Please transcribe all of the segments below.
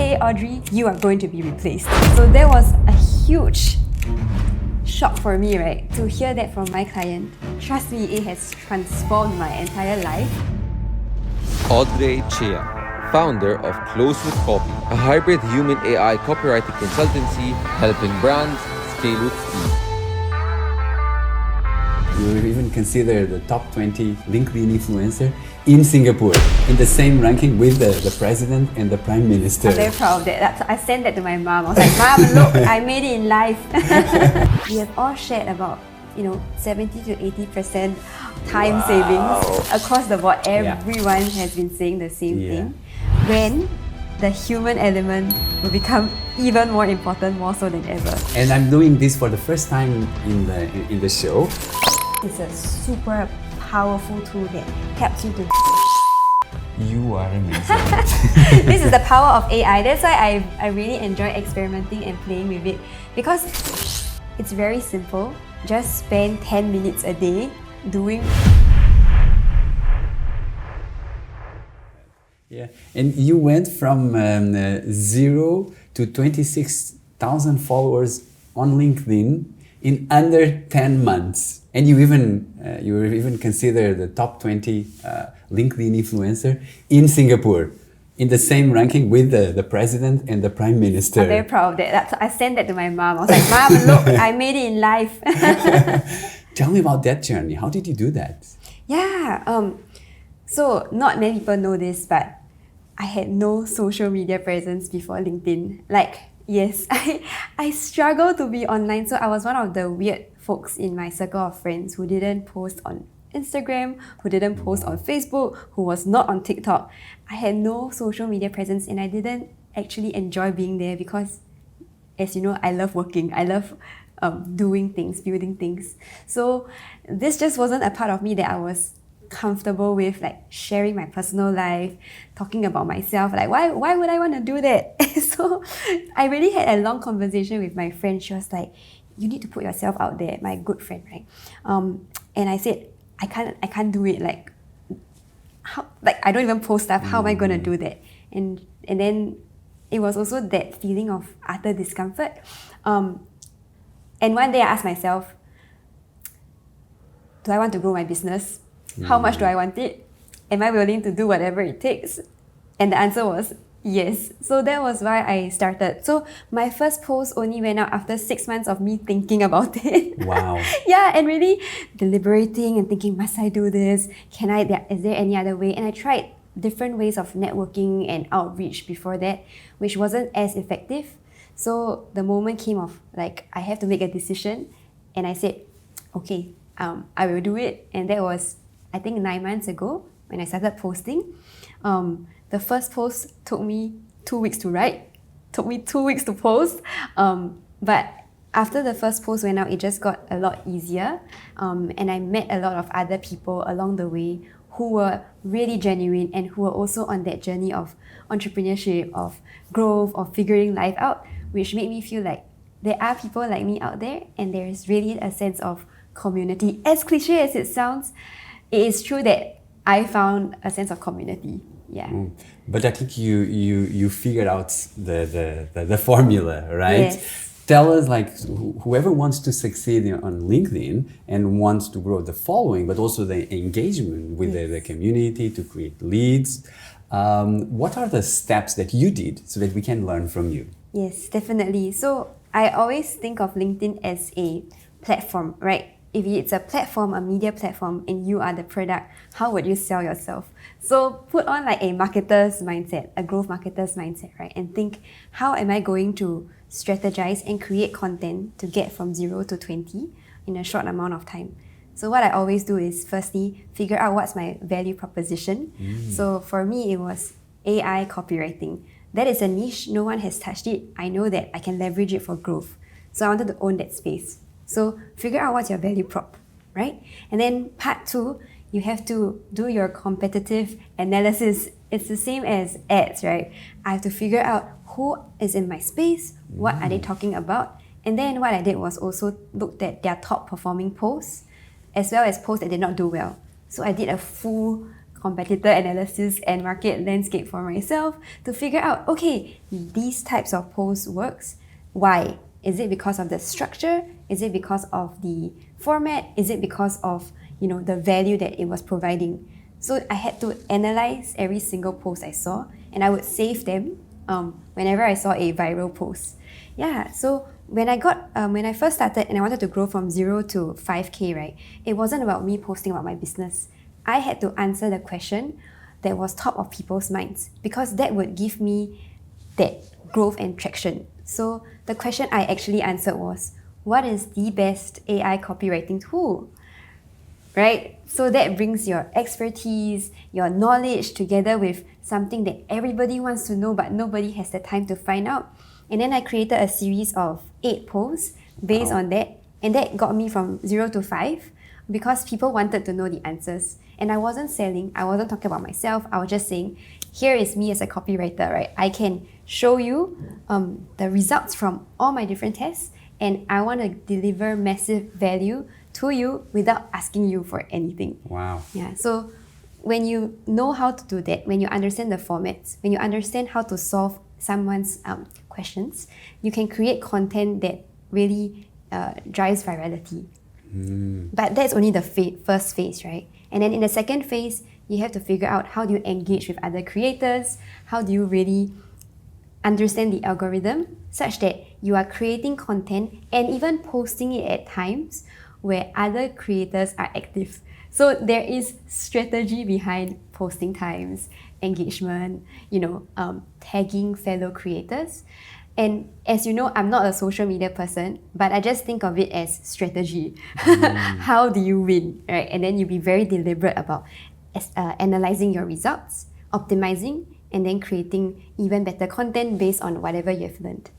"Hey Audrey, you are going to be replaced." So that was a huge shock for me, right? To hear that from my client. Trust me, it has transformed my entire life. Audrey Chia, founder of Close with Copy, a hybrid human AI copywriting consultancy helping brands scale with speed. We were even considered the top 20 LinkedIn influencer in Singapore, in the same ranking with the president and the prime minister. I'm very proud of that. I sent that to my mom. I was like, "Mom, look, I made it in life." We have all shared about 70 to 80% time savings across the board. Everyone has been saying the same thing. When the human element will become even more important, more so than ever. And I'm doing this for the first time in the show. It's a super powerful tool that helps you to. You are amazing. This is the power of AI. That's why I really enjoy experimenting and playing with it, because it's very simple. Just spend 10 minutes a day doing. Yeah, and you went from 0 to 26,000 followers on LinkedIn in under 10 months. And you were even considered the top 20 LinkedIn influencer in Singapore, in the same ranking with the president and the prime minister. I'm very proud of that. I sent that to my mom. I was like, "Mom, look, I made it in life." Tell me about that journey. How did you do that? Yeah. So not many people know this, but I had no social media presence before LinkedIn. Yes, I struggle to be online. So I was one of the weird folks in my circle of friends who didn't post on Instagram, who didn't post on Facebook, who was not on TikTok. I had no social media presence, and I didn't actually enjoy being there because, as you know, I love working. I love doing things, building things. So this just wasn't a part of me that I was comfortable with, sharing my personal life, talking about myself. Why would I want to do that? So I really had a long conversation with my friend. She was like, "You need to put yourself out there," my good friend, right? And I said, I can't do it. I don't even post stuff. How am I gonna do that? And then it was also that feeling of utter discomfort. And one day I asked myself, do I want to grow my business? How much do I want it? Am I willing to do whatever it takes? And the answer was yes. So that was why I started. So my first post only went out after 6 months of me thinking about it. Wow. Yeah, and really deliberating and thinking, must I do this? Is there any other way? And I tried different ways of networking and outreach before that, which wasn't as effective. So the moment came of I have to make a decision, and I said, okay, I will do it. And that was, I think, 9 months ago when I started posting. The first post took me 2 weeks to write, took me 2 weeks to post. But after the first post went out, it just got a lot easier. And I met a lot of other people along the way who were really genuine and who were also on that journey of entrepreneurship, of growth, of figuring life out, which made me feel like there are people like me out there, and there is really a sense of community. As cliche as it sounds, it is true that I found a sense of community. Yeah. But I think you figured out the formula, right? Yes. Tell us, whoever wants to succeed on LinkedIn and wants to grow the following, but also the engagement with the community to create leads, what are the steps that you did so that we can learn from you? Yes, definitely. So I always think of LinkedIn as a platform, right? If it's a platform, a media platform, and you are the product, how would you sell yourself? So put on a marketer's mindset, a growth marketer's mindset, right? And think, how am I going to strategize and create content to get from 0 to 20 in a short amount of time? So what I always do is firstly figure out what's my value proposition. So for me, it was AI copywriting. That is a niche, no one has touched it. I know that I can leverage it for growth. So I wanted to own that space. So figure out what's your value prop, right? And then part 2, you have to do your competitive analysis. It's the same as ads, right? I have to figure out who is in my space, what are they talking about, and then what I did was also looked at their top performing posts, as well as posts that did not do well. So I did a full competitor analysis and market landscape for myself to figure out, okay, these types of posts works. Why? Is it because of the structure? Is it because of the format? Is it because of, the value that it was providing? So I had to analyze every single post I saw, and I would save them whenever I saw a viral post. Yeah, so when I first started and I wanted to grow from 0 to 5K, right, it wasn't about me posting about my business. I had to answer the question that was top of people's minds, because that would give me that growth and traction. So the question I actually answered was, what is the best AI copywriting tool? Right? So that brings your expertise, your knowledge together with something that everybody wants to know but nobody has the time to find out. And then I created a series of 8 posts based on that, and that got me from 0 to 5 because people wanted to know the answers. And I wasn't selling, I wasn't talking about myself, I was just saying, here is me as a copywriter, right? I can show you the results from all my different tests, and I want to deliver massive value to you without asking you for anything. Wow. Yeah, so when you know how to do that, when you understand the formats, when you understand how to solve someone's questions, you can create content that really drives virality. But that's only the first phase, right? And then in the second phase, you have to figure out how do you engage with other creators, how do you really understand the algorithm such that you are creating content and even posting it at times where other creators are active. So there is strategy behind posting times, engagement, tagging fellow creators. And as you know, I'm not a social media person, but I just think of it as strategy. How do you win, right? And then you be very deliberate about analyzing your results, optimizing, and then creating even better content based on whatever you've learned.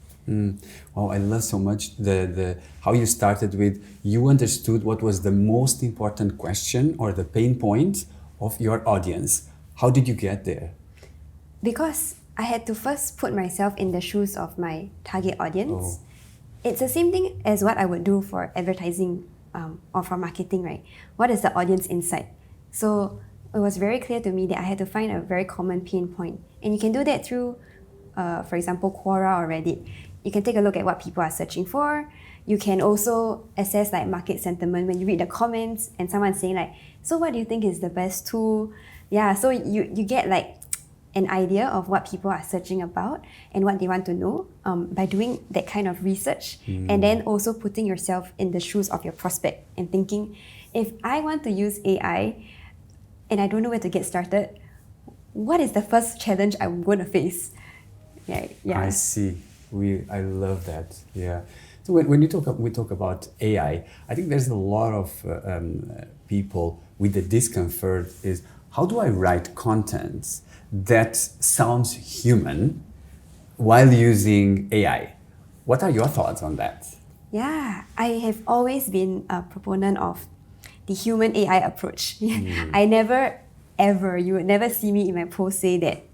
Wow, I love so much the how you started with, you understood what was the most important question or the pain point of your audience. How did you get there? Because I had to first put myself in the shoes of my target audience. It's the same thing as what I would do for advertising or for marketing, right? What is the audience insight? So it was very clear to me that I had to find a very common pain point. And you can do that through, for example, Quora or Reddit. You can take a look at what people are searching for. You can also assess like market sentiment when you read the comments and someone's saying like, so what do you think is the best tool? Yeah, so you get like an idea of what people are searching about and what they want to know by doing that kind of research. And then also putting yourself in the shoes of your prospect and thinking, if I want to use AI and I don't know where to get started, what is the first challenge I'm going to face? Yeah. I see. I love that. Yeah. So when we talk about AI, I think there's a lot of people with the discomfort is, how do I write content that sounds human while using AI? What are your thoughts on that? Yeah, I have always been a proponent of the human AI approach. I never ever, you would never see me in my post say that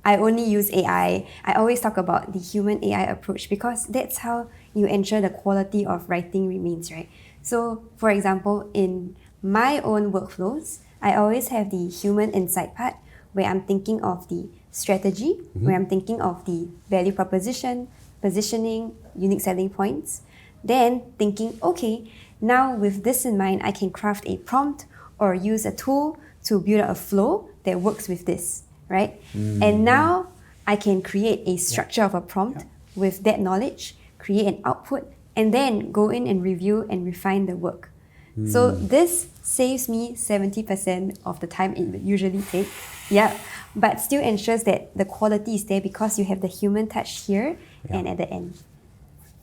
I only use AI. I always talk about the human AI approach because that's how you ensure the quality of writing remains, right? So, for example, in my own workflows, I always have the human insight part where I'm thinking of the strategy, where I'm thinking of the value proposition, positioning, unique selling points. Then thinking, okay, now with this in mind, I can craft a prompt or use a tool to build a flow that works with this, right? And now I can create a structure of a prompt with that knowledge, create an output, and then go in and review and refine the work. So this saves me 70% of the time it would usually take, but still ensures that the quality is there because you have the human touch here and at the end.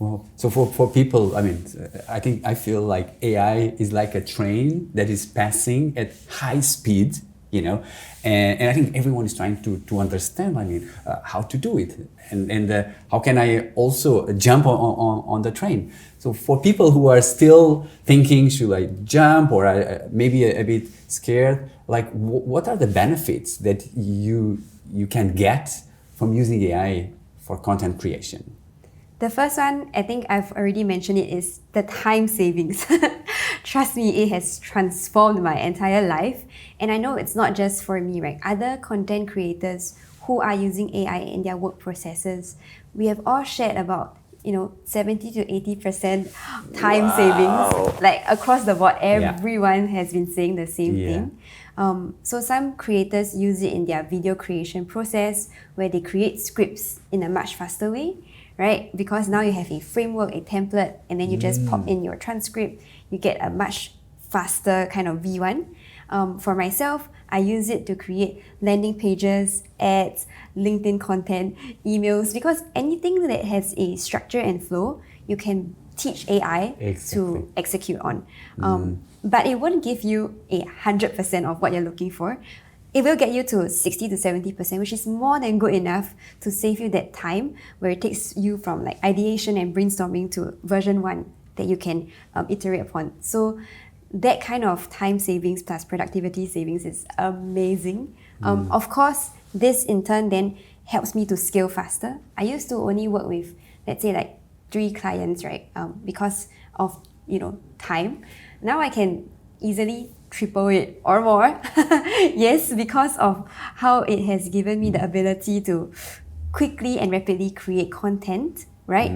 Well, so for people, I feel like AI is like a train that is passing at high speed, and I think everyone is trying to understand, how to do it and how can I also jump on the train. So for people who are still thinking, should I jump or maybe a bit scared, what are the benefits that you can get from using AI for content creation? The first one, I think I've already mentioned it, is the time savings. trust me, it has transformed my entire life. And I know it's not just for me, right? Other content creators who are using AI in their work processes, we have all shared about 70 to 80% time savings, like across the board. Everyone has been saying the same thing. So some creators use it in their video creation process where they create scripts in a much faster way, right? Because now you have a framework, a template, and then you just pop in your transcript, you get a much faster kind of V1. For myself, I use it to create landing pages, ads, LinkedIn content, emails, because anything that has a structure and flow, you can teach AI to execute on. But it won't give you 100% of what you're looking for. It will get you to 60 to 70%, which is more than good enough to save you that time where it takes you from like ideation and brainstorming to version 1 that you can iterate upon. So that kind of time savings plus productivity savings is amazing. Of course, this in turn then helps me to scale faster. I used to only work with, let's say, like 3 clients, right? Because of time. Now I can easily triple it or more. Yes, because of how it has given me the ability to quickly and rapidly create content, right?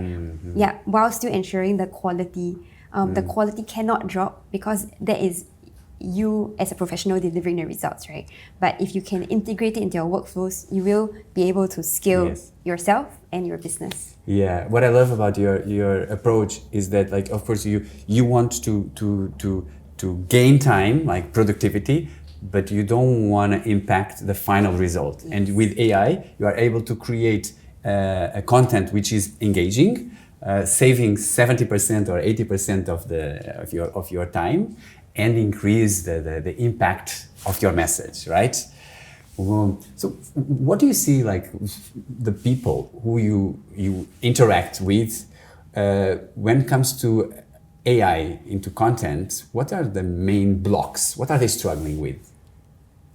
Yeah, while still ensuring the quality. The quality cannot drop because that is you as a professional delivering the results, right? But if you can integrate it into your workflows, you will be able to scale yourself and your business. Yeah, what I love about your approach is that, like, of course, you want to gain time, like productivity, but you don't want to impact the final result. And with AI, you are able to create a content which is engaging, saving 70% or 80% of your time, and increase the impact of your message, right? So what do you see, like, the people who you interact with when it comes to AI into content? What are the main blocks? What are they struggling with?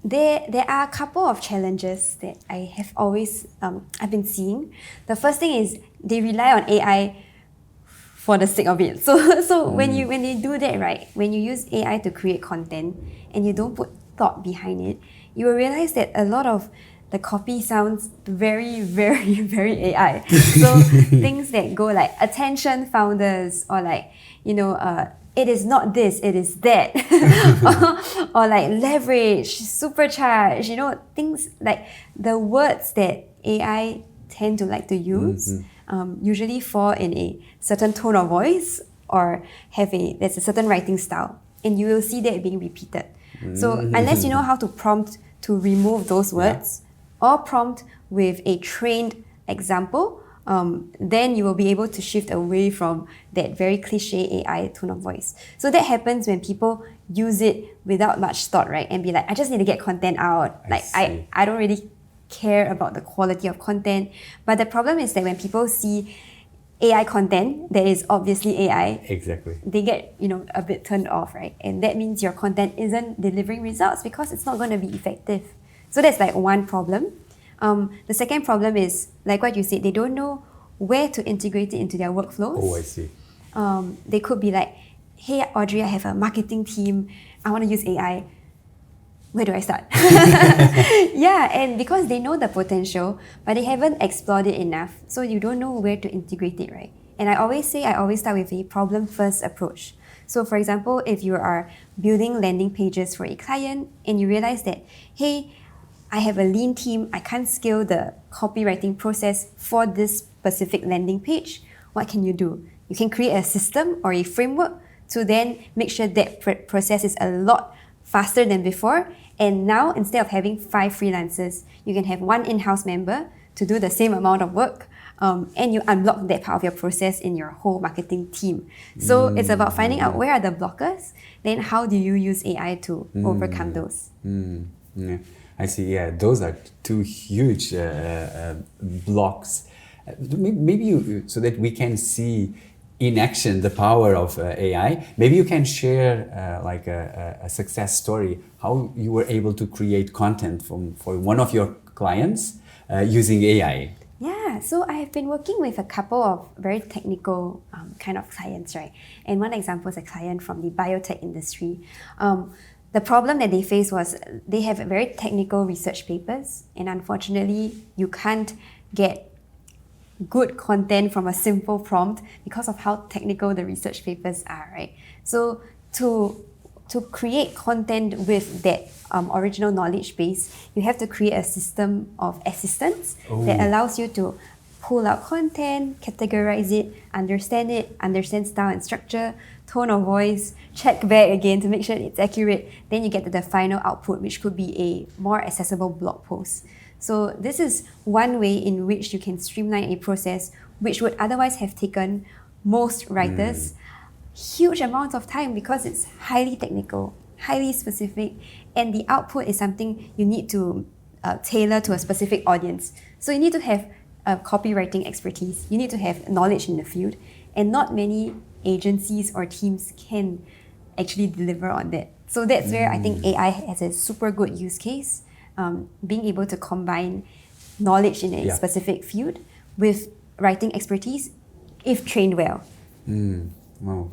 There are a couple of challenges that I have always I've been seeing. The first thing is they rely on AI for the sake of it. So when they do that, right, when you use AI to create content and you don't put thought behind it, you will realize that a lot of the copy sounds very, very, very AI. So things that go like attention founders, or like, it is not this, it is that. or like leverage, supercharge, things like the words that AI tend to like to use usually fall in a certain tone of voice or there's a certain writing style. And you will see that being repeated. So unless you know how to prompt to remove those words, or prompt with a trained example, then you will be able to shift away from that very cliche AI tone of voice. So that happens when people use it without much thought, right? And be like, I just need to get content out. I don't really care about the quality of content. But the problem is that when people see AI content that is obviously AI, they get a bit turned off, right? And that means your content isn't delivering results because it's not going to be effective. So that's like one problem. The second problem is, like what you said, they don't know where to integrate it into their workflows. Oh, I see. They could be like, hey, Audrey, I have a marketing team. I want to use AI. Where do I start? Yeah, and because they know the potential, but they haven't explored it enough, so you don't know where to integrate it, right? And I always start with a problem-first approach. So for example, if you are building landing pages for a client and you realize that, hey, I have a lean team, I can't scale the copywriting process for this specific landing page, what can you do? You can create a system or a framework to then make sure that process is a lot faster than before. And now, instead of having 5 freelancers, you can have 1 in-house member to do the same amount of work, and you unblock that part of your process in your whole marketing team. So it's about finding out where are the blockers, then how do you use AI to overcome those. Yeah. I see, yeah, those are 2 huge blocks. Maybe you, so that we can see in action the power of AI, maybe you can share like a success story, how you were able to create content for one of your clients using AI. Yeah, so I have been working with a couple of very technical kind of clients, right? And one example is a client from the biotech industry. The problem that they faced was they have very technical research papers, and unfortunately, you can't get good content from a simple prompt because of how technical the research papers are, right? So to create content with that original knowledge base, you have to create a system of assistance that allows you to pull out content, categorize it, understand style and structure, tone of voice, check back again to make sure it's accurate. Then you get to the final output, which could be a more accessible blog post. So this is one way in which you can streamline a process which would otherwise have taken most writers huge amounts of time because it's highly technical, highly specific, and the output is something you need to tailor to a specific audience. So you need to have copywriting expertise, you need to have knowledge in the field, and not many agencies or teams can actually deliver on that. So that's where I think AI has a super good use case, being able to combine knowledge in a specific field with writing expertise if trained well. Wow,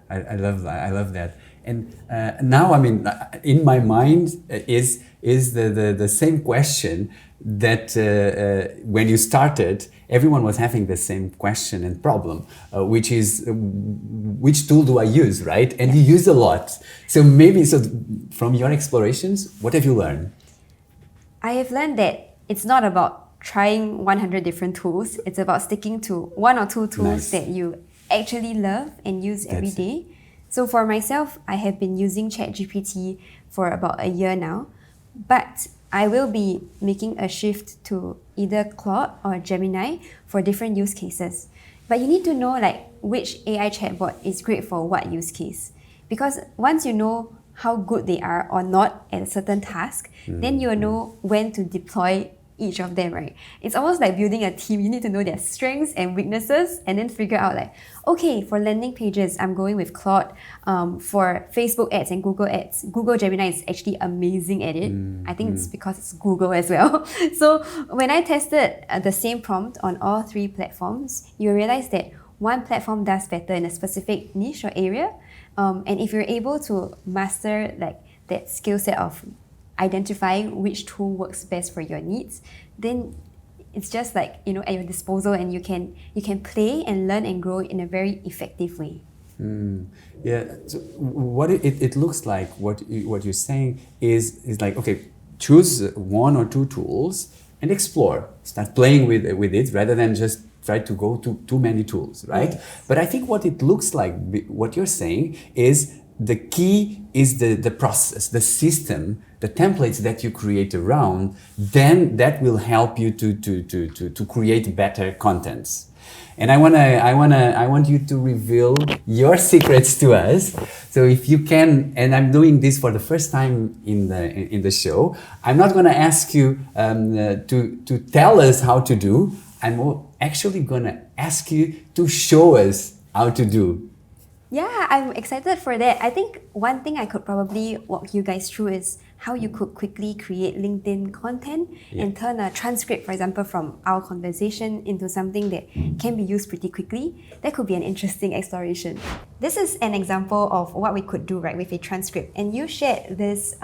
I love that. I love that. And now, I mean, in my mind is the same question that when you started, everyone was having the same question and problem, which is which tool do I use, right? And you use a lot. So from your explorations, what have you learned? I have learned that it's not about trying 100 different tools. It's about sticking to one or two tools that you actually love and use every day. So for myself, I have been using ChatGPT for about a year now, but I will be making a shift to either Claude or Gemini for different use cases. But you need to know like which AI chatbot is great for what use case. Because once you know how good they are or not at a certain task, then you'll know when to deploy each of them, right? It's almost like building a team. You need to know their strengths and weaknesses and then figure out like, okay, for landing pages, I'm going with Claude. For Facebook ads and Google ads, Google Gemini is actually amazing at it. I think it's because it's Google as well. So when I tested the same prompt on all three platforms, you realize that one platform does better in a specific niche or area. And if you're able to master like that skill set of identifying which tool works best for your needs, then it's just like, you know, at your disposal, and you can play and learn and grow in a very effective way. Yeah. So what it looks like, what you're saying is like, okay, choose one or two tools and explore. Start playing with it rather than just try to go to too many tools, right? Yes. But I think what it looks like, what you're saying is the key is the process, the system, the templates that you create around, then that will help you to create better contents. And I want you to reveal your secrets to us. So if you can, and I'm doing this for the first time in the show, I'm not gonna ask you to tell us how to do. I'm actually gonna ask you to show us how to do. Yeah, I'm excited for that. I think one thing I could probably walk you guys through is how you could quickly create LinkedIn content and turn a transcript, for example, from our conversation into something that can be used pretty quickly. That could be an interesting exploration. This is an example of what we could do, right, with a transcript. And you shared this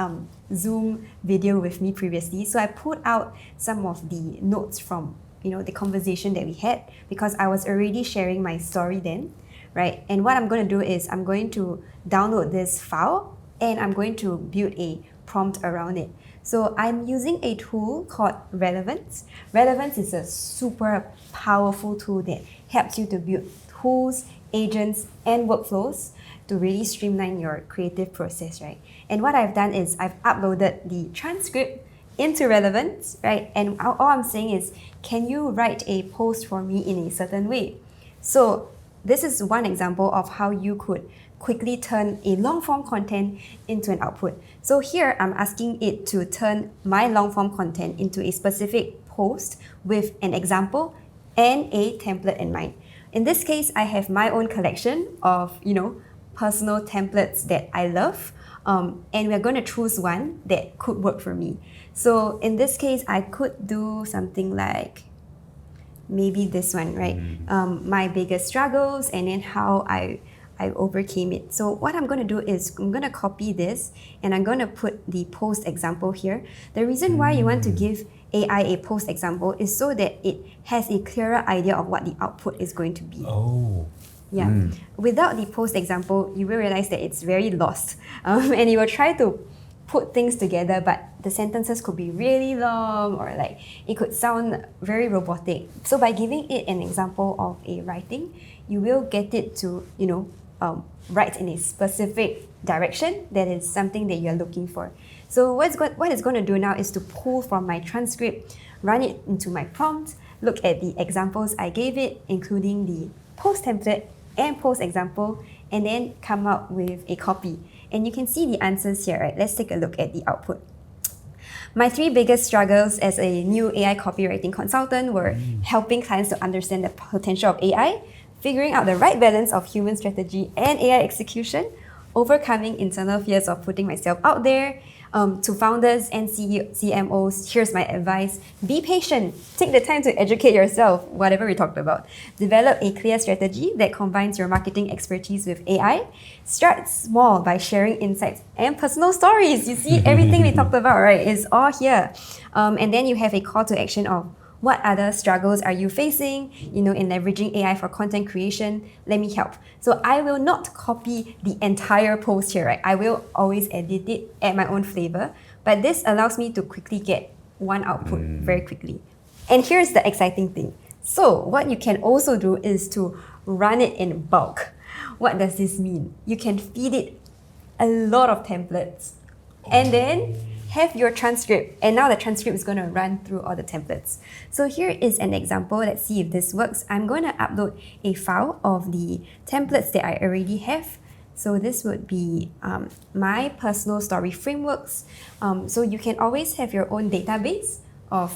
Zoom video with me previously. So I put out some of the notes from, you know, the conversation that we had because I was already sharing my story then. Right? And what I'm going to do is I'm going to download this file and I'm going to build a prompt around it. So I'm using a tool called Relevance. Relevance is a super powerful tool that helps you to build tools, agents, and workflows to really streamline your creative process, right? And what I've done is I've uploaded the transcript into Relevance, right? And all I'm saying is, can you write a post for me in a certain way? So this is one example of how you could quickly turn a long-form content into an output. So here, I'm asking it to turn my long-form content into a specific post with an example and a template in mind. In this case, I have my own collection of, you know, personal templates that I love, and we're going to choose one that could work for me. So in this case, I could do something like, maybe this one, right? My biggest struggles and then how I overcame it. So what I'm going to do is I'm going to copy this and I'm going to put the post example here. The reason why you want to give AI a post example is so that it has a clearer idea of what the output is going to be. Oh. Yeah. Without the post example, you will realize that it's very lost. And you will try to put things together, but the sentences could be really long or like it could sound very robotic. So by giving it an example of a writing, you will get it to, write in a specific direction that is something that you're looking for. So what it's going to do now is to pull from my transcript, run it into my prompt, look at the examples I gave it, including the post template and post example, and then come up with a copy. And you can see the answers here, right? Let's take a look at the output. My 3 biggest struggles as a new AI copywriting consultant were helping clients to understand the potential of AI, figuring out the right balance of human strategy and AI execution, overcoming internal fears of putting myself out there. To founders and CMOs, here's my advice. Be patient. Take the time to educate yourself, whatever we talked about. Develop a clear strategy that combines your marketing expertise with AI. Start small by sharing insights and personal stories. You see, everything we talked about, right, is all here. And then you have a call to action of what other struggles are you facing, in leveraging AI for content creation? Let me help. So I will not copy the entire post here, right? I will always edit it, add my own flavor, but this allows me to quickly get one output very quickly. And here's the exciting thing. So what you can also do is to run it in bulk. What does this mean? You can feed it a lot of templates and then have your transcript, and now the transcript is going to run through all the templates. So here is an example. Let's see if this works. I'm going to upload a file of the templates that I already have. So this would be my personal story frameworks. So you can always have your own database of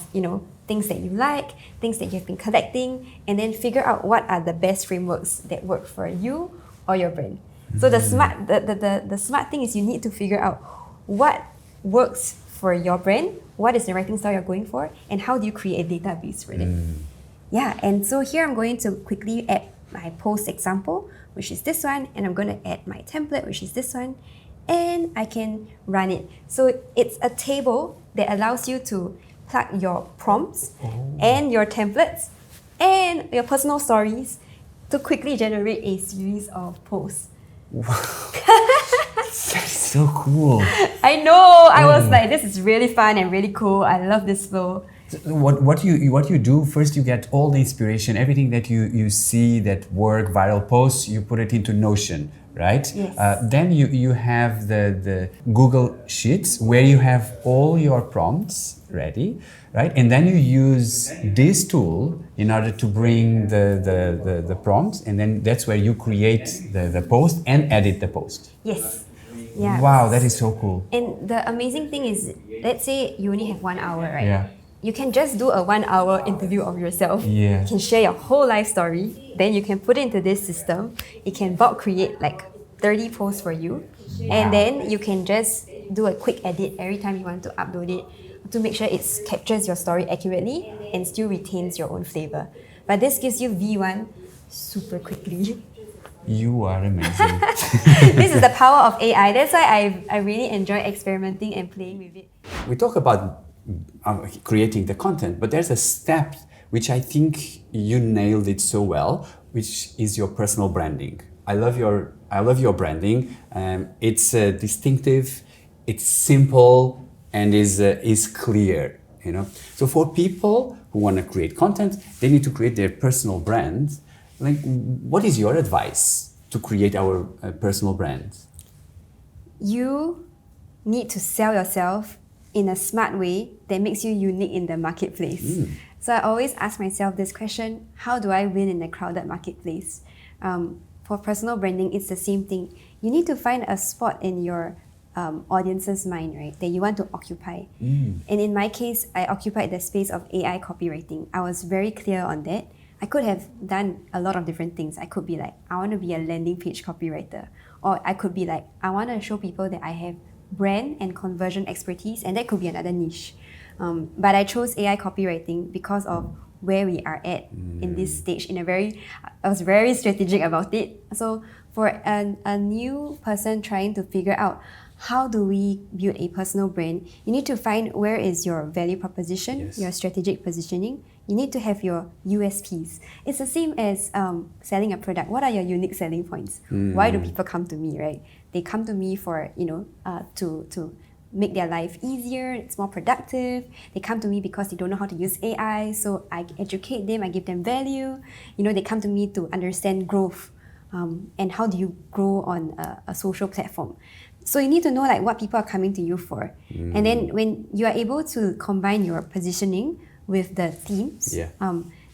things that you like, things that you've been collecting, and then figure out what are the best frameworks that work for you or your brand. So the smart thing is you need to figure out what works for your brand, what is the writing style you're going for, and how do you create a database for them. Yeah, and so here I'm going to quickly add my post example, which is this one, and I'm going to add my template, which is this one, and I can run it. So it's a table that allows you to plug your prompts and your templates and your personal stories to quickly generate a series of posts. That's so cool. I know. I was like, this is really fun and really cool. I love this flow. So what you do first, you get all the inspiration, everything that you see that work, viral posts, you put it into Notion, right? Yes. Then you have the Google Sheets where you have all your prompts ready, right? And then you use this tool in order to bring the prompts, and then that's where you create the post and edit the post. Yes. Yeah. Wow, that is so cool. And the amazing thing is, let's say you only have 1 hour, right? Yeah. You can just do a 1 hour interview of yourself. Yeah. You can share your whole life story. Then you can put it into this system. It can bulk create like 30 posts for you. And then you can just do a quick edit every time you want to upload it to make sure it captures your story accurately and still retains your own flavor. But this gives you V1 super quickly. You are amazing. This is the power of AI. That's why I really enjoy experimenting and playing with it. We talk about creating the content, but there's a step which I think you nailed it so well, which is your personal branding. I love your branding. It's distinctive, it's simple, and is clear. So for people who want to create content, they need to create their personal brand. Like, what is your advice to create our personal brand? You need to sell yourself in a smart way that makes you unique in the marketplace. So I always ask myself this question: how do I win in a crowded marketplace? For personal branding, it's the same thing. You need to find a spot in your audience's mind, right, that you want to occupy. And in my case, I occupied the space of AI copywriting. I was very clear on that. I could have done a lot of different things. I could be like, I want to be a landing page copywriter. Or I could be like, I want to show people that I have brand and conversion expertise, and that could be another niche. But I chose AI copywriting because of where we are at in this stage I was very strategic about it. So for a new person trying to figure out how do we build a personal brand, you need to find where is your value proposition, your strategic positioning. You need to have your USPs. It's the same as selling a product. What are your unique selling points? Why do people come to me, right? They come to me for, to make their life easier, it's more productive. They come to me because they don't know how to use AI, so I educate them, I give them value. They come to me to understand growth and how do you grow on a social platform. So you need to know like what people are coming to you for. And then when you are able to combine your positioning with the themes,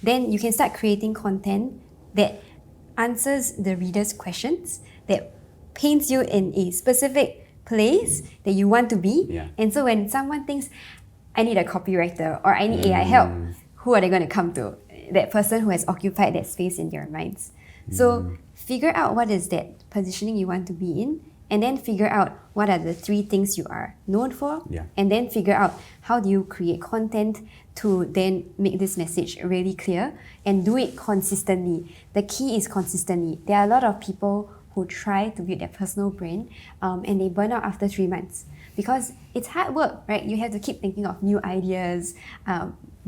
then you can start creating content that answers the reader's questions, that paints you in a specific place that you want to be. And so when someone thinks, I need a copywriter or I need AI help, who are they going to come to? That person who has occupied that space in their minds. So figure out what is that positioning you want to be in, and then figure out what are the 3 things you are known for, and then figure out how do you create content to then make this message really clear and do it consistently. The key is consistently. There are a lot of people who try to build their personal brand and they burn out after 3 months because it's hard work, right? You have to keep thinking of new ideas,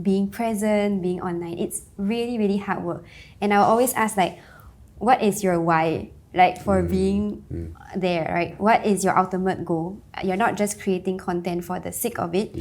being present, being online. It's really, really hard work. And I'll always ask like, what is your why? Like for being there, right? What is your ultimate goal? You're not just creating content for the sake of it.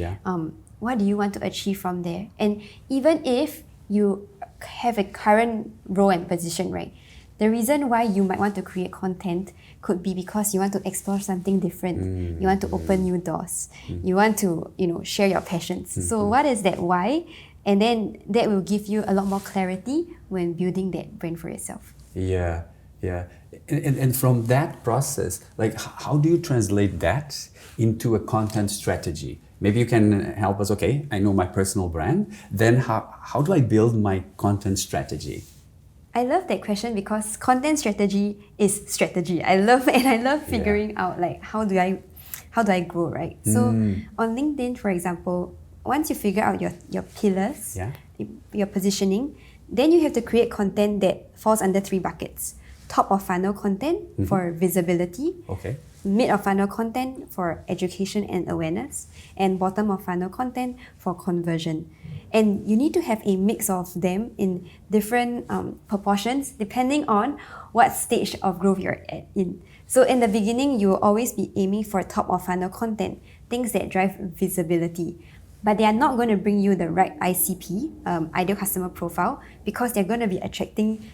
What do you want to achieve from there? And even if you have a current role and position, right? The reason why you might want to create content could be because you want to explore something different. You want to open new doors. You want to, share your passions. So what is that why? And then that will give you a lot more clarity when building that brand for yourself. Yeah. And from that process, like how do you translate that into a content strategy? Maybe you can help us. Okay, I know my personal brand. Then how do I build my content strategy? I love that question because content strategy is strategy. I love figuring out like how do I grow, right? So on LinkedIn, for example, once you figure out your pillars, your positioning, then you have to create content that falls under 3 buckets. Top of funnel content for visibility, mid of funnel content for education and awareness, and bottom of funnel content for conversion. And you need to have a mix of them in different proportions depending on what stage of growth you're in. So in the beginning, you will always be aiming for top of funnel content, things that drive visibility. But they are not going to bring you the right ICP, ideal customer profile, because they're going to be attracting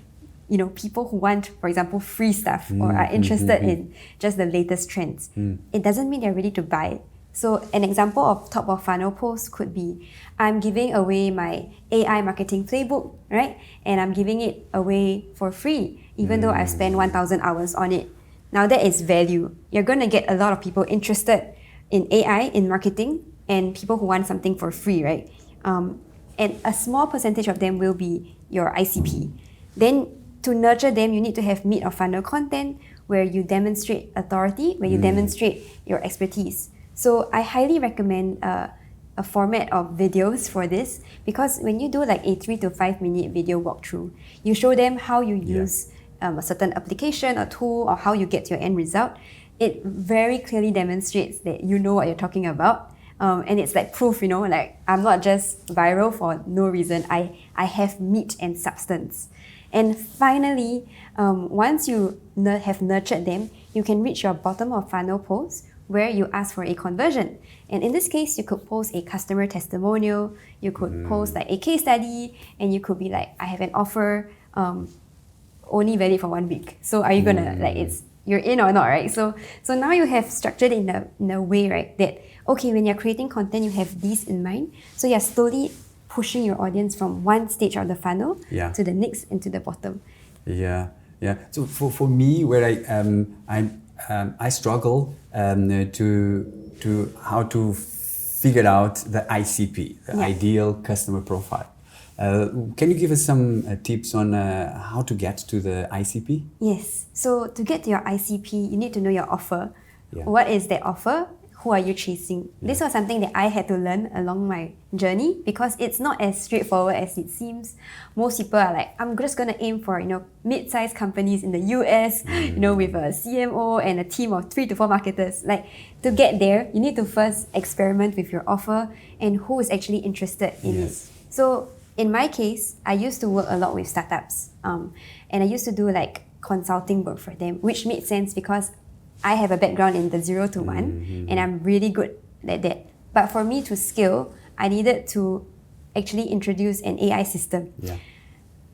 people who want, for example, free stuff or are interested in just the latest trends. It doesn't mean they're ready to buy it. So an example of top of funnel posts could be, I'm giving away my AI marketing playbook, right? And I'm giving it away for free, even though I've spent 1,000 hours on it. Now that is value. You're going to get a lot of people interested in AI, in marketing, and people who want something for free, right? And a small percentage of them will be your ICP. Then to nurture them, you need to have mid of funnel content where you demonstrate authority, where you demonstrate your expertise. So I highly recommend a format of videos for this, because when you do like a 3 to 5 minute video walkthrough, you show them how you use a certain application or tool or how you get to your end result. It very clearly demonstrates that you know what you're talking about. And it's like proof, like I'm not just viral for no reason. I have meat and substance. And finally, once you have nurtured them, you can reach your bottom of funnel post where you ask for a conversion. And in this case, you could post a customer testimonial, you could post like a case study, and you could be like, I have an offer only valid for 1 week. So are you gonna you're in or not, right? So now you have structured it in a way, right, that okay, when you're creating content, you have these in mind. So you're slowly pushing your audience from one stage of the funnel to the next and to the bottom. So for me, where I struggle to how to figure out the ICP, the ideal customer profile. Can you give us some tips on how to get to the ICP? Yes. So to get to your ICP, you need to know your offer. What is that offer? who are you chasing? This was something that I had to learn along my journey because it's not as straightforward as it seems. Most people are like, I'm just going to aim for, mid-sized companies in the US, with a CMO and a team of 3 to 4 marketers. Like, to get there, you need to first experiment with your offer and who is actually interested in it. So in my case, I used to work a lot with startups, and I used to do like consulting work for them, which made sense because I have a background in the 0 to 1, and I'm really good at that. But for me to scale, I needed to actually introduce an AI system.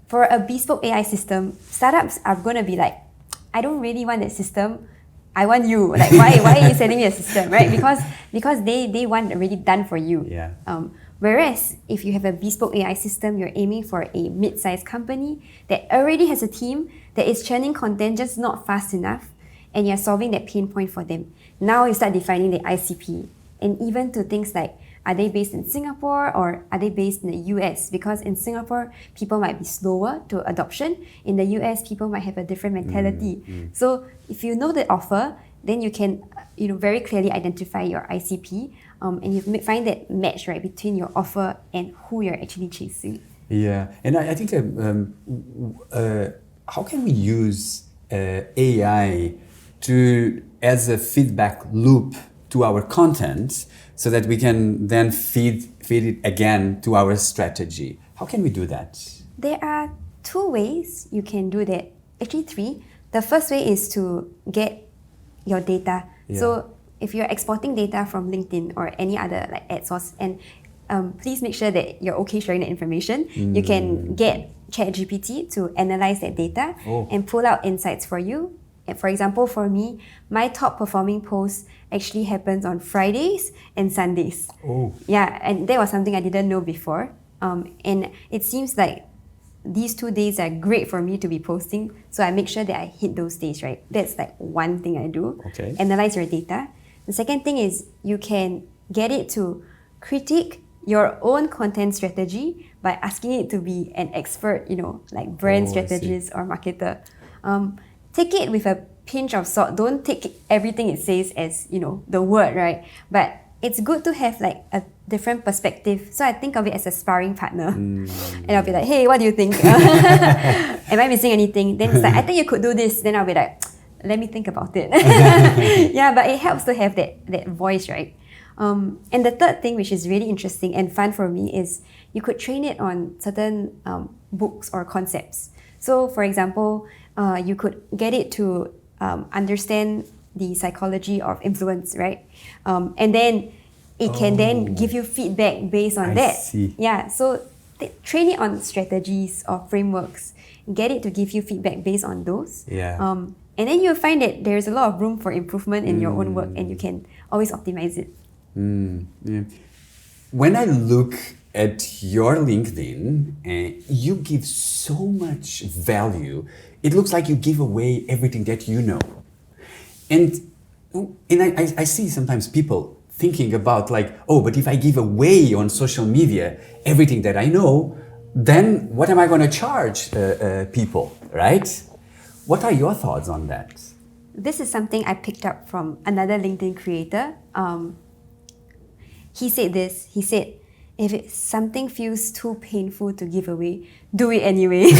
For a bespoke AI system, startups are going to be like, I don't really want that system. I want you. Like, why are you selling me a system, right? Because they want already done for you. Whereas if you have a bespoke AI system, you're aiming for a mid-sized company that already has a team that is churning content just not fast enough, and you're solving that pain point for them. Now you start defining the ICP, and even to things like, are they based in Singapore or are they based in the US? Because in Singapore, people might be slower to adoption. In the US, people might have a different mentality. So if you know the offer, then you can very clearly identify your ICP, and you find that match right between your offer and who you're actually chasing. Yeah, and I think how can we use AI as a feedback loop to our content so that we can then feed it again to our strategy? How can we do that? There are 2 ways you can do that. Actually 3. The first way is to get your data. So if you're exporting data from LinkedIn or any other like ad source, and please make sure that you're okay sharing that information, you can get ChatGPT to analyze that data and pull out insights for you. And for example, for me, my top performing post actually happens on Fridays and Sundays. Yeah, and that was something I didn't know before. And it seems like these 2 days are great for me to be posting, so I make sure that I hit those days, right? That's like one thing I do. Analyze your data. The second thing is you can get it to critique your own content strategy by asking it to be an expert, like brand strategist or marketer. Take it with a pinch of salt. Don't take everything it says as, the word, right? But it's good to have like a different perspective. So I think of it as a sparring partner. And I'll be like, hey, what do you think? Am I missing anything? Then it's like, I think you could do this. Then I'll be like, let me think about it. Yeah, but it helps to have that voice, right? And the third thing, which is really interesting and fun for me, is you could train it on certain books or concepts. So for example, you could get it to understand the psychology of influence, right? And then it can then give you feedback based on that. Yeah, so train it on strategies or frameworks. Get it to give you feedback based on those. And then you'll find that there's a lot of room for improvement in your own work, and you can always optimize it. When I look at your LinkedIn, you give so much value. It looks like you give away everything that you know. And I see sometimes people thinking about like, but if I give away on social media everything that I know, then what am I going to charge people, right? What are your thoughts on that? This is something I picked up from another LinkedIn creator. He said this. He said, if something feels too painful to give away, do it anyway.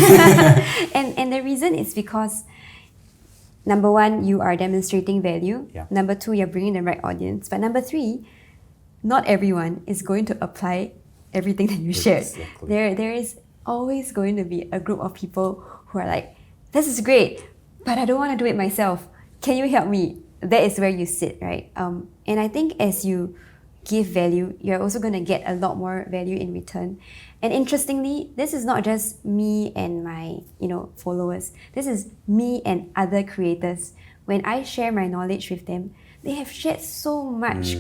and the reason is because, number 1, you are demonstrating value. Number 2, you're bringing the right audience. But number 3, not everyone is going to apply everything that you shared. There is always going to be a group of people who are like, this is great, but I don't want to do it myself. Can you help me? That is where you sit, right? And I think as you give value, you're also going to get a lot more value in return. And interestingly, this is not just me and my followers. This is me and other creators. When I share my knowledge with them, they have shared so much,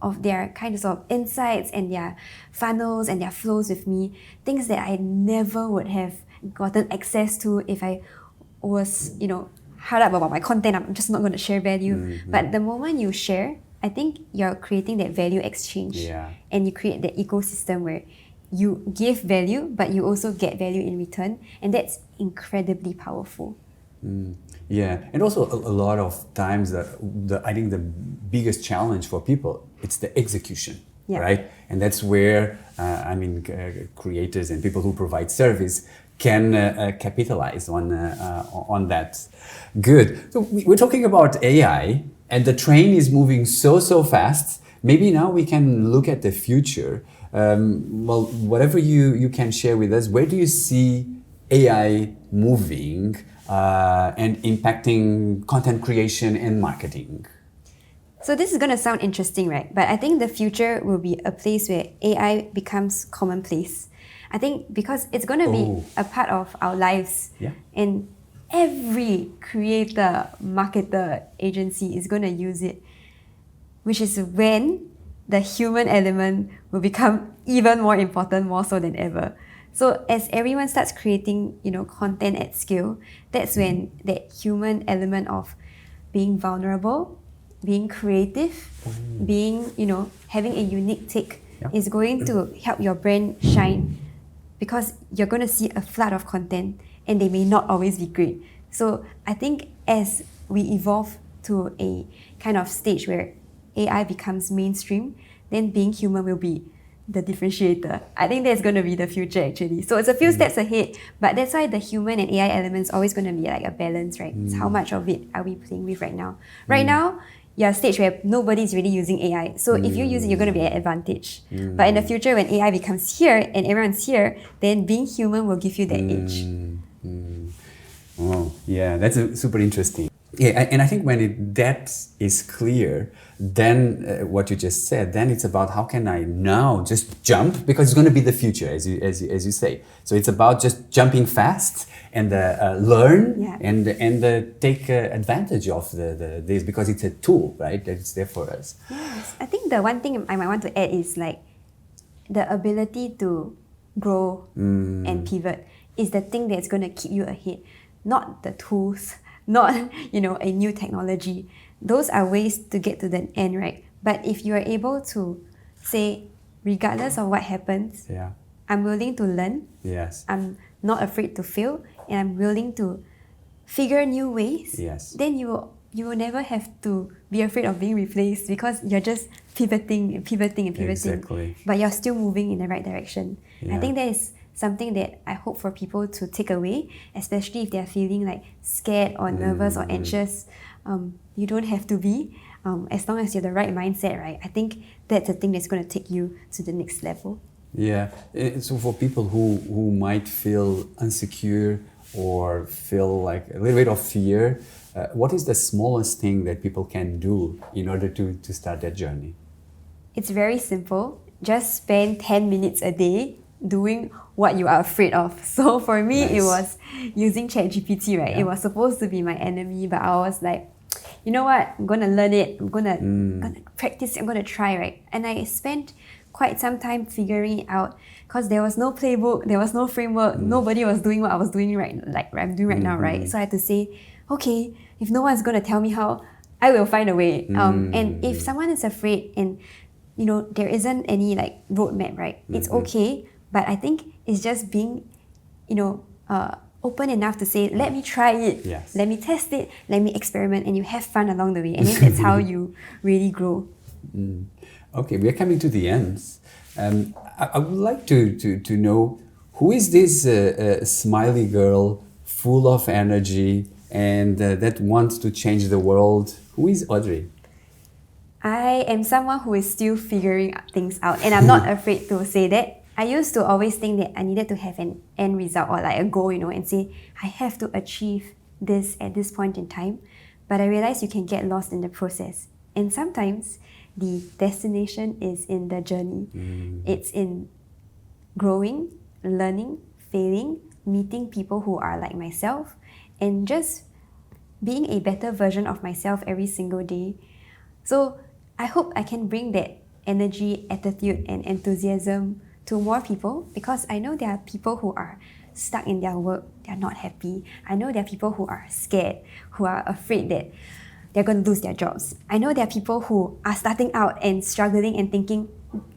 of their kinds of insights and their funnels and their flows with me, things that I never would have gotten access to if I was, hard up about my content. I'm just not going to share value. But the moment you share, I think you're creating that value exchange, and you create that ecosystem where you give value, but you also get value in return, and that's incredibly powerful. Yeah, and also a lot of times I think the biggest challenge for people, it's the execution, Yeah. right? And that's where creators and people who provide service can capitalize on that. Good. So we're talking about AI, and the train is moving so fast. Maybe now we can look at the future. Well, whatever you can share with us, where do you see AI moving and impacting content creation and marketing? So this is going to sound interesting, right? But I think the future will be a place where AI becomes commonplace. I think because it's going to be a part of our lives. Yeah. And every creator, marketer, agency is going to use it, which is when the human element will become even more important, more so than ever. So as everyone starts creating, content at scale, that's when that human element of being vulnerable, being creative, being, having a unique take is going to help your brand shine, because you're going to see a flood of content and they may not always be great. So I think as we evolve to a kind of stage where AI becomes mainstream, then being human will be the differentiator. I think that's going to be the future actually. So it's a few steps ahead, but that's why the human and AI elements always going to be like a balance, right? It's how much of it are we playing with right now? Right now, you're at a stage where nobody's really using AI. So if you use it, you're going to be at advantage. But in the future, when AI becomes here and everyone's here, then being human will give you that edge. Oh, yeah, that's super interesting. Yeah, and I think when that is clear, then what you just said, then it's about how can I now just jump, because it's going to be the future, as you say. So it's about just jumping fast and learn and take advantage of this, because it's a tool, right? That's there for us. Yes, I think the one thing I might want to add is like the ability to grow and pivot is the thing that's going to keep you ahead, not the tools, not a new technology. Those are ways to get to the end, right? But if you are able to say, regardless of what happens, I'm willing to learn. Yes. I'm not afraid to fail, and I'm willing to figure new ways. Yes. Then you will never have to be afraid of being replaced, because you're just pivoting. Exactly. But you're still moving in the right direction. Yeah. I think that is something that I hope for people to take away, especially if they're feeling like scared or nervous or anxious. You don't have to be, as long as you're the right mindset, right? I think that's the thing that's going to take you to the next level. Yeah, so for people who might feel insecure or feel like a little bit of fear, what is the smallest thing that people can do in order to start that journey? It's very simple. Just spend 10 minutes a day doing what you are afraid of. So for me, It was using ChatGPT, right? Yeah. It was supposed to be my enemy, but I was like, you know what? I'm going to learn it. I'm going to practice it. I'm going to try, right? And I spent quite some time figuring it out, because there was no playbook, there was no framework, nobody was doing what I was doing I'm doing right now, right? So I had to say, okay, if no one's going to tell me how, I will find a way. And if someone is afraid and there isn't any like roadmap, right? It's okay, but I think it's just being, open enough to say, let me try it, let me test it, let me experiment, and you have fun along the way. And then that's how you really grow. Okay, we are coming to the end. I would like to know, who is this smiley girl full of energy and that wants to change the world? Who is Audrey? I am someone who is still figuring things out, and I'm not afraid to say that. I used to always think that I needed to have an end result or like a goal, and say, I have to achieve this at this point in time. But I realized you can get lost in the process. And sometimes the destination is in the journey. It's in growing, learning, failing, meeting people who are like myself, and just being a better version of myself every single day. So I hope I can bring that energy, attitude, and enthusiasm to more people, because I know there are people who are stuck in their work, they're not happy. I know there are people who are scared, who are afraid that they're going to lose their jobs. I know there are people who are starting out and struggling and thinking,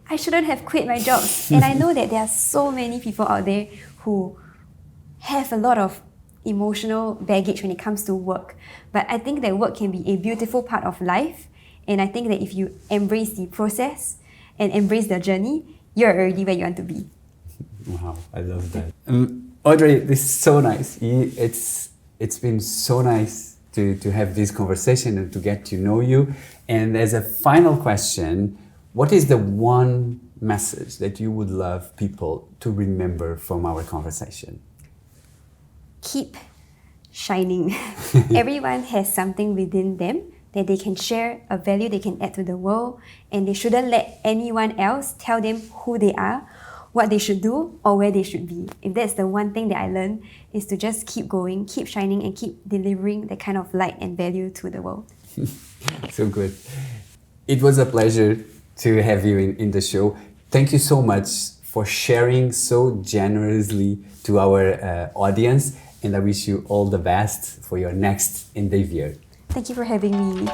I shouldn't have quit my jobs. And I know that there are so many people out there who have a lot of emotional baggage when it comes to work. But I think that work can be a beautiful part of life. And I think that if you embrace the process and embrace the journey, you're already where you want to be. Wow, I love that. Audrey, this is so nice. It's been so nice to have this conversation and to get to know you. And as a final question, what is the one message that you would love people to remember from our conversation? Keep shining. Everyone has something within them that they can share, a value they can add to the world, and they shouldn't let anyone else tell them who they are, what they should do, or where they should be. If that's the one thing that I learned, is to just keep going, keep shining, and keep delivering that kind of light and value to the world. So good. It was a pleasure to have you in the show. Thank you so much for sharing so generously to our audience, and I wish you all the best for your next endeavor. Thank you for having me.